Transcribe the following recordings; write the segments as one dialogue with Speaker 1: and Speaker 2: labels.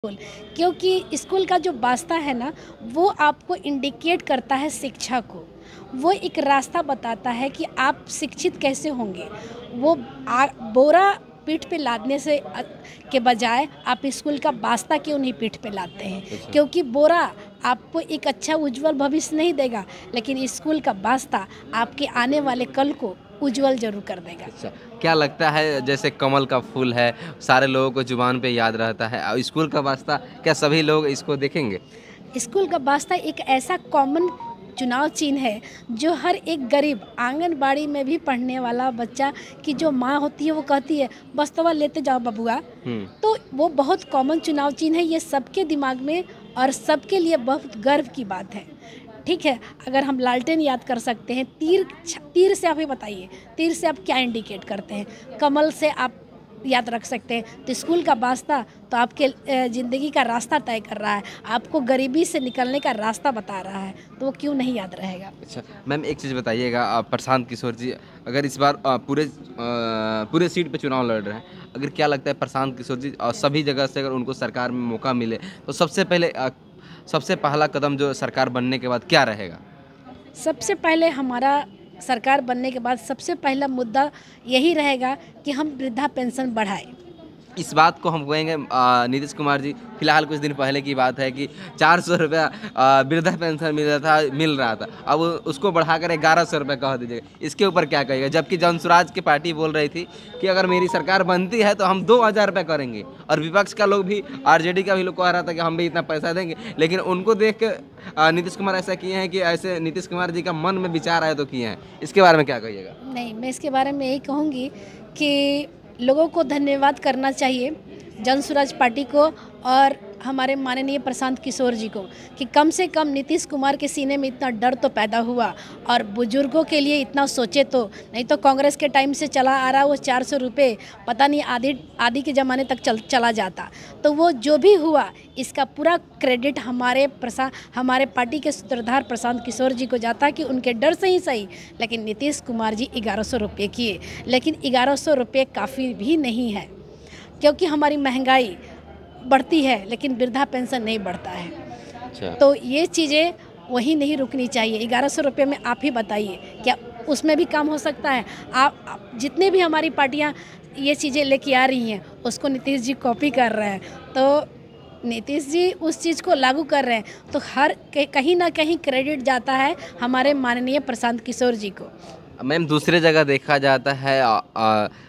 Speaker 1: School, क्योंकि school का जो वास्ता है ना, वो आपको इंडिकेट करता है शिक्षा को। वो एक रास्ता बताता है कि आप शिक्षित कैसे होंगे। वो बोरा पीठ पे लादने से के बजाय आप स्कूल का वास्ता क्यों नहीं पीठ पे लाते हैं?
Speaker 2: अच्छा।
Speaker 1: क्योंकि बोरा आपको एक अच्छा उज्जवल भविष्य नहीं देगा, लेकिन स्कूल का वास्ता आपके आने वाले कल को उज्जवल ज़रूर कर देगा।
Speaker 2: अच्छा, क्या लगता है जैसे कमल का फूल है, सारे लोगों को ज़ुबान पे याद रहता है और स्कूल का वास्ता क्या सभी लोग इसको देखेंगे?
Speaker 1: स्कूल का वास्ता एक ऐसा कॉमन चुनाव चिन्ह है जो हर एक गरीब आंगनबाड़ी में भी पढ़ने वाला बच्चा की जो माँ होती है वो कहती है बस्तवा लेते जाओ बबुआ।
Speaker 2: हुँ।
Speaker 1: तो वो बहुत कॉमन चुनाव चिन्ह है, ये सबके दिमाग में और सबके लिए बहुत गर्व की बात है। ठीक है, अगर हम लालटेन याद कर सकते हैं, तीर से आप ही बताइए, तीर से आप क्या इंडिकेट करते हैं? कमल से आप याद रख सकते हैं। तो स्कूल का वास्ता तो आपके ज़िंदगी का रास्ता तय कर रहा है, आपको गरीबी से निकलने का रास्ता बता रहा है, तो वो क्यों नहीं याद रहेगा।
Speaker 2: अच्छा, मैम एक चीज़ बताइएगा प्रशांत किशोर जी अगर इस बार पूरे सीट पे चुनाव लड़ रहे हैं, अगर क्या लगता है प्रशांत किशोर जी सभी जगह से अगर उनको सरकार में मौका मिले, तो सबसे पहला कदम जो सरकार बनने के बाद क्या रहेगा?
Speaker 1: सबसे पहले हमारा सरकार बनने के बाद सबसे पहला मुद्दा यही रहेगा कि हम वृद्धा पेंशन बढ़ाएं।
Speaker 2: इस बात को हम कहेंगे नीतीश कुमार जी फिलहाल कुछ दिन पहले की बात है कि 400 रुपया वृद्धा पेंशन मिल रहा था, अब उसको बढ़ाकर 1100 रुपये कह दीजिएगा, इसके ऊपर क्या कहिएगा? जबकि जनसुराज की पार्टी बोल रही थी कि अगर मेरी सरकार बनती है तो हम 2000 रुपये करेंगे, और विपक्ष का लोग भी आरजेडी का भी लोग कह रहा था कि हम भी इतना पैसा देंगे, लेकिन उनको देख के नीतीश कुमार ऐसा किए हैं कि ऐसे नीतीश कुमार जी का मन में विचार आए तो किए हैं, इसके बारे में क्या कहिएगा?
Speaker 1: नहीं, मैं इसके बारे में यही कहूँगी कि लोगों को धन्यवाद करना चाहिए, जनसुराज पार्टी को और हमारे माननीय प्रशांत किशोर जी को, कि कम से कम नीतीश कुमार के सीने में इतना डर तो पैदा हुआ और बुजुर्गों के लिए इतना सोचे तो। नहीं तो कांग्रेस के टाइम से चला आ रहा वो 400 रुपये पता नहीं आदि के ज़माने तक चला जाता। तो वो जो भी हुआ, इसका पूरा क्रेडिट हमारे पार्टी के सूत्रधार प्रशांत किशोर जी को जाता कि उनके डर से ही सही, लेकिन नीतीश कुमार जी 1100 रुपये किए। लेकिन 1100 रुपये काफ़ी भी नहीं है, क्योंकि हमारी महंगाई बढ़ती है लेकिन वृद्धा पेंशन नहीं बढ़ता है।
Speaker 2: अच्छा।
Speaker 1: तो ये चीज़ें वहीं नहीं रुकनी चाहिए। 1100 रुपये में आप ही बताइए, क्या उसमें भी कम हो सकता है? आप जितने भी हमारी पार्टियां ये चीज़ें लेके आ रही हैं, उसको नीतीश जी कॉपी कर रहे हैं, तो नीतीश जी उस चीज़ को लागू कर रहे हैं, तो कहीं ना कहीं क्रेडिट जाता है हमारे माननीय प्रशांत किशोर जी को।
Speaker 2: मैम दूसरे जगह देखा जाता है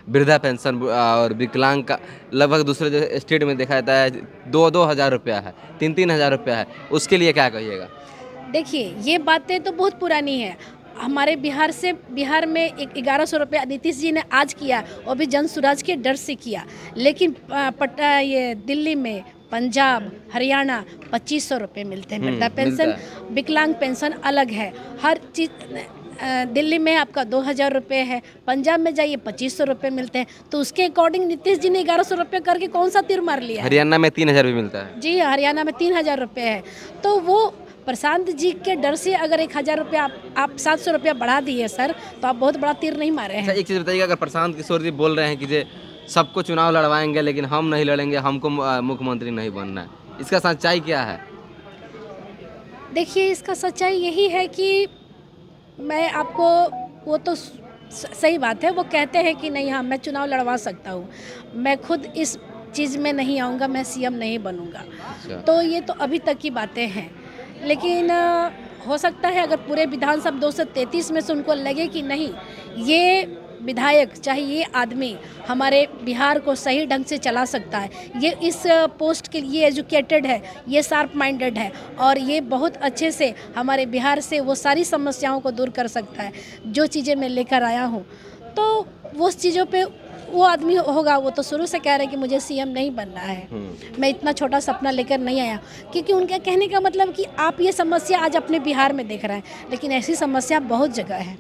Speaker 2: वृद्धा पेंशन और विकलांग का लगभग दूसरे जगह स्टेट में देखा जाता है 2-2 हज़ार रुपया है, 3-3 हज़ार रुपया है, उसके लिए क्या कहिएगा?
Speaker 1: देखिए, ये बातें तो बहुत पुरानी है। हमारे बिहार में एक 1100 रुपये नीतीश जी ने आज किया, वो भी जनसुराज के डर से किया। लेकिन ये दिल्ली में, पंजाब, हरियाणा 2500 रुपये मिलते हैं वृद्धा पेंशन। विकलांग पेंशन अलग है। हर चीज़ दिल्ली में आपका 2000 रुपये है, पंजाब में जाइए 2500 रुपये मिलते हैं। तो उसके अकॉर्डिंग नीतीश जी ने 1100 रुपये करके कौन सा तीर मार लिया है?
Speaker 2: हरियाणा में 3000 भी मिलता है।
Speaker 1: जी, हरियाणा में 3000 रुपये है। तो वो प्रशांत जी के डर से अगर 1000 रुपया आप 700 रुपया बढ़ा दिए सर, तो आप बहुत बड़ा तीर नहीं मारे हैं।
Speaker 2: अच्छा, एक चीज़ बताइएगा, अगर प्रशांत किशोर जी बोल रहे हैं कि जे सबको चुनाव लड़वाएंगे लेकिन हम नहीं लड़ेंगे, हमको मुख्यमंत्री नहीं बनना है, इसका सच्चाई क्या है?
Speaker 1: देखिए, इसका सच्चाई यही है कि मैं आपको, वो तो सही बात है, वो कहते हैं कि नहीं, हाँ मैं चुनाव लड़वा सकता हूँ, मैं खुद इस चीज़ में नहीं आऊँगा, मैं सीएम नहीं बनूँगा।
Speaker 2: अच्छा।
Speaker 1: तो ये तो अभी तक की बातें हैं, लेकिन हो सकता है अगर पूरे विधानसभा 233 में से उनको लगे कि नहीं, ये विधायक चाहे ये आदमी हमारे बिहार को सही ढंग से चला सकता है, ये इस पोस्ट के लिए एजुकेटेड है, ये शार्प माइंडेड है और ये बहुत अच्छे से हमारे बिहार से वो सारी समस्याओं को दूर कर सकता है जो चीज़ें मैं लेकर आया हूँ, तो वो चीज़ों पे वो आदमी होगा। वो तो शुरू से कह रहे हैं कि मुझे सीएम नहीं बनना है, मैं इतना छोटा सपना लेकर नहीं आया, क्योंकि उनका कहने का मतलब कि आप ये समस्या आज अपने बिहार में देख रहे हैं, लेकिन ऐसी समस्या बहुत जगह है।